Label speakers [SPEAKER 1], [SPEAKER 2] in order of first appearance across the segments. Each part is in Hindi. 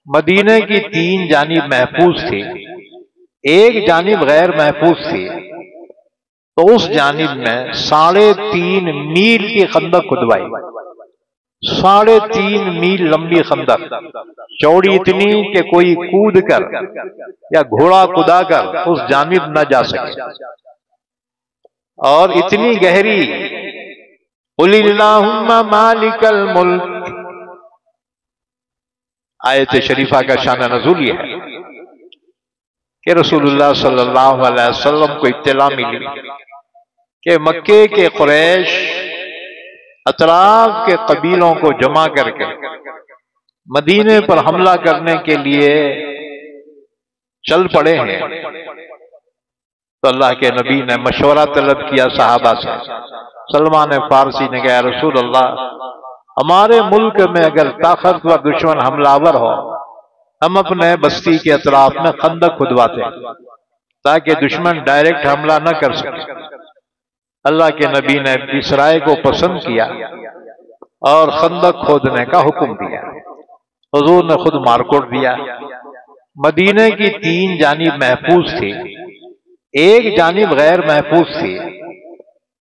[SPEAKER 1] मदीने की तीन जानिब महफूज थी, एक जानिब गैर महफूज थी। तो उस जानिब में 3.5 मील की खंदक खुदवाई, 3.5 मील लंबी खंदक, चौड़ी इतनी कि कोई कूद कर या घोड़ा कुदा कर उस जानिब न जा सके, और इतनी गहरी। कुलिल्लाहुम्मा मालिकल मुल्क, आयत शरीफा का शान नज़ूल ये है कि रसूलुल्लाह सल्लल्लाहु अलैहि वसल्लम को इत्तला मिली कि मक्के के कुरैश अतराफ के कबीलों को जमा करके मदीने पर हमला करने के लिए चल पड़े हैं। तो अल्लाह के नबी ने मशवरा तलब किया सहाबा से। सलमान फारसी ने कहा, रसूल अल्लाह, हमारे मुल्क में अगर ताकतवर दुश्मन हमलावर हो, हम अपने बस्ती के अतराफ में खंदक खुदवाते हैं ताकि दुश्मन डायरेक्ट हमला न कर सके। अल्लाह के नबी ने इस राय को पसंद किया और खंदक खोदने का हुक्म दिया। हुजूर ने खुद मारकोट दिया। मदीने की तीन जानिब महफूज थी, एक जानिब गैर महफूज थी।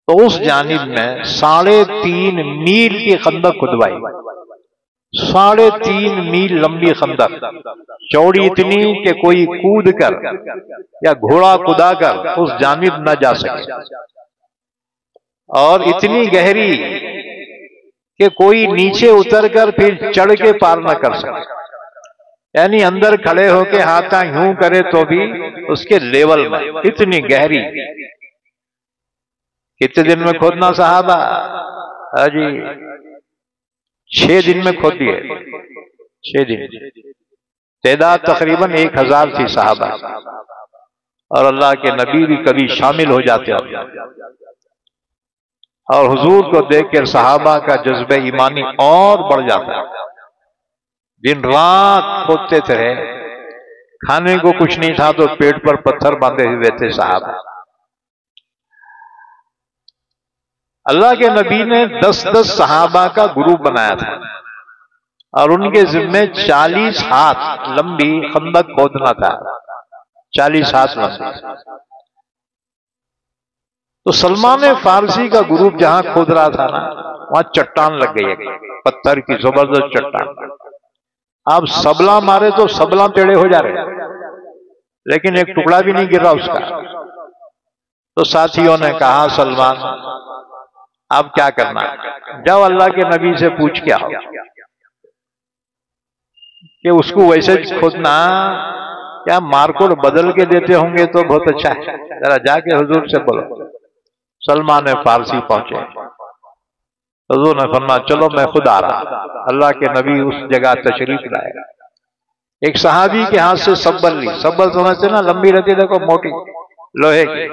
[SPEAKER 1] तो उस जानिब में 3.5 मील की खंदक खुदवाई, 3.5 मील लंबी खंदक, चौड़ी इतनी कि कोई कूद कर या घोड़ा कुदा कर उस जानिब न जा सके, और इतनी गहरी कि कोई नीचे उतर कर फिर चढ़ के पार न कर सके। यानी अंदर खड़े होके हाथा यूं करे तो भी उसके लेवल में, इतनी गहरी। कितने दिन में खोदना साहबा? जी 6 दिन में खोद दिए, 6 दिन। तादाद तकरीबन 1000 थी साहबा, और अल्लाह के नबी भी कभी शामिल हो जाते हैं। और हुजूर को देखकर सहाबा का जज्बे ईमानी और बढ़ जाता है। दिन रात खोदते थे, खाने को कुछ नहीं था तो पेट पर पत्थर बांधे हुए थे साहबा। अल्लाह के नबी ने 10-10 सहाबा का ग्रुप बनाया था और उनके जिम्मे 40 हाथ लंबी खंदक खोदना था, 40 हाथ लंबी। तो सलमान फारसी का ग्रुप जहां खोद रहा था ना, वहां चट्टान लग गई है, पत्थर की जबरदस्त चट्टान। आप सबला मारे तो सबला टेढ़े हो जा रहे, लेकिन एक टुकड़ा भी नहीं गिर रहा उसका। तो साथियों ने कहा, सलमान अब क्या करना, जाओ अल्लाह के नबी से पूछ के आओ कि उसको वैसे खोदना, क्या मारकोट बदल के देते होंगे तो बहुत अच्छा है, जरा जाके हुजूर से बोलो। सलमान फारसी पहुंचे, हुजूर ने फरमाया, चलो मैं खुद आ रहा। अल्लाह के नबी उस जगह तशरीफ लाए। एक सहाबी के हाथ से सब्बल ली, सब्बल समझते ना, लंबी रहती देखो, मोटी लोहे की।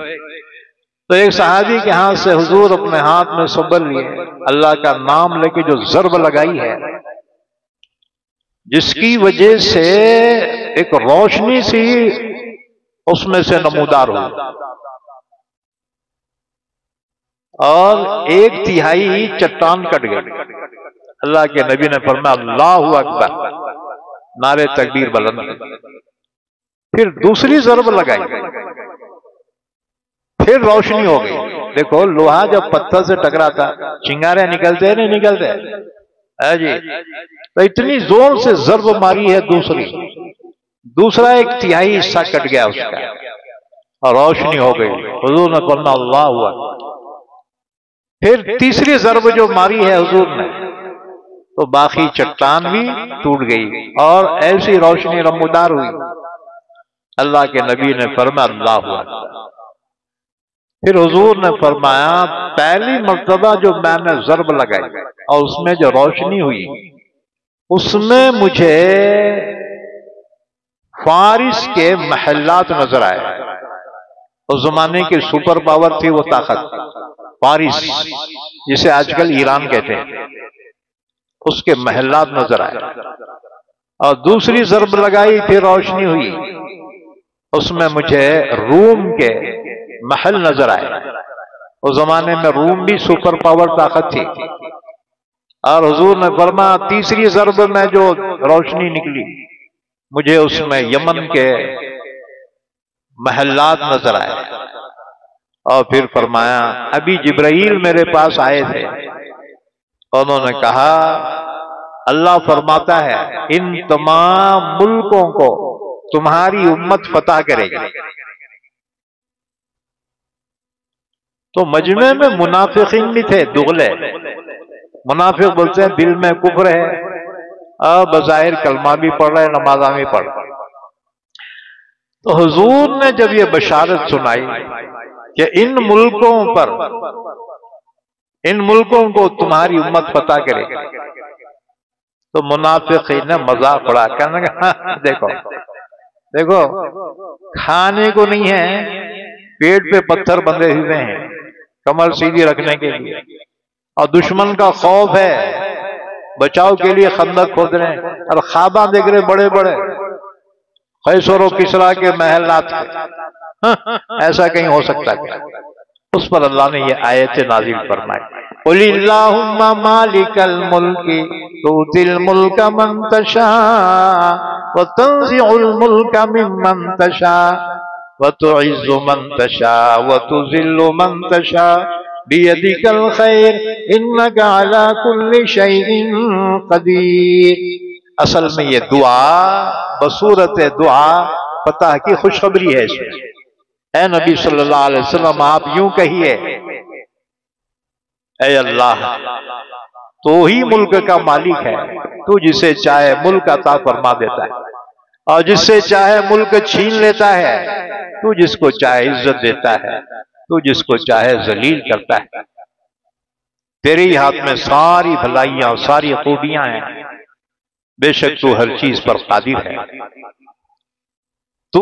[SPEAKER 1] तो एक सहाबी के हाथ से हुजूर अपने हाथ में सब्बल लिए, अल्लाह का नाम लेके जो ज़र्ब लगाई है, जिसकी वजह से एक रोशनी सी उसमें से नमूदार हुई और 1/3 चट्टान कट गई। अल्लाह के नबी ने फरमाया, अल्लाहु अकबर, नारे तकबीर बुलंद। फिर दूसरी ज़र्ब लगाई, फिर रोशनी हो गई। देखो, लोहा जब पत्थर से टकराता चिंगारे निकलते हैं, नहीं निकलते है जी। तो इतनी जोर से ज़र्ब मारी है दूसरा 1/3 हिस्सा कट गया उसका और रोशनी हो गई। हुजूर ने फरमाया, अल्लाहु अकबर। फिर तीसरी ज़र्ब जो मारी है हुजूर ने, तो बाकी चट्टान भी टूट गई और ऐसी रोशनी नमूदार हुई। अल्लाह के नबी ने फरमाया, अल्लाहु अकबर। फिर हुजूर ने फरमाया, पहली मर्तबा जो मैंने ज़र्ब लगाई और उसमें जो रोशनी हुई, उसमें मुझे फारिस के महलात नजर आए। उस जमाने की सुपर पावर थी वो ताकत, फारिस जिसे आजकल ईरान कहते हैं, उसके महलात नजर आए। और दूसरी ज़र्ब लगाई, फिर रोशनी हुई, उसमें मुझे रूम के महल नजर आए। उस जमाने में रूम भी सुपर पावर ताकत थी। और हुजूर ने फरमाया, तीसरी ज़र्ब में जो रोशनी निकली, मुझे उसमें यमन के महल्लात नजर आए और फिर फरमाया अभी जिब्राईल मेरे पास आए थे, उन्होंने कहा अल्लाह फरमाता है इन तमाम मुल्कों को तुम्हारी उम्मत फतह करेगी। तो मजमे में मुनाफिकीन भी थे, दुगले मुनाफिक बोलते हैं दिल में कुफ्र है और बज़ाहिर कलमा भी पढ़ रहे, नमाजा भी पढ़ रहे। तो हुजूर ने जब ये बशारत सुनाई कि इन मुल्कों को तुम्हारी उम्मत फतह करेगी, तो मुनाफिकीन ने मजाक उड़ा, कहने लगा देखो देखो खाने को नहीं है, पेट पे पत्थर बंधे हुए हैं कमर सीधी रखने के लिए, और दुश्मन का खौफ है, बचाव के लिए खंदक खोद रहे हैं और ख्वाबा देख रहे बड़े बड़े कैसर और किसरा के महलात के। ऐसा कहीं हो सकता है? उस पर अल्लाह ने ये आयत नाजिल फरमाई, कुलिल्लाहुम्मा मालिकल मुल्की तुतिल मुल्का मन तशा व तंज़िउल मुल्का मिम्मन तशा व तुइज़्ज़ु मन तशा व तुज़िल्लु मन तशा बियदिकल खैर इन्नका अला कुल्लि शैइन कदीर। असल में ये दुआ बसूरत दुआ फतह की खुशखबरी है इसमें। ऐ नबी सल्लल्लाहु अलैहि वसल्लम आप यूं कहिए, ऐ अल्लाह तो ही मुल्क का मालिक है, तू जिसे चाहे मुल्क अता फरमा देता है और जिससे चाहे मुल्क छीन लेता है, तू जिसको चाहे इज्जत देता है, तू जिसको चाहे जलील करता है। तेरे ही हाथ में सारी भलाइयां और सारी खूबियां हैं, बेशक तू हर चीज पर कादिर है।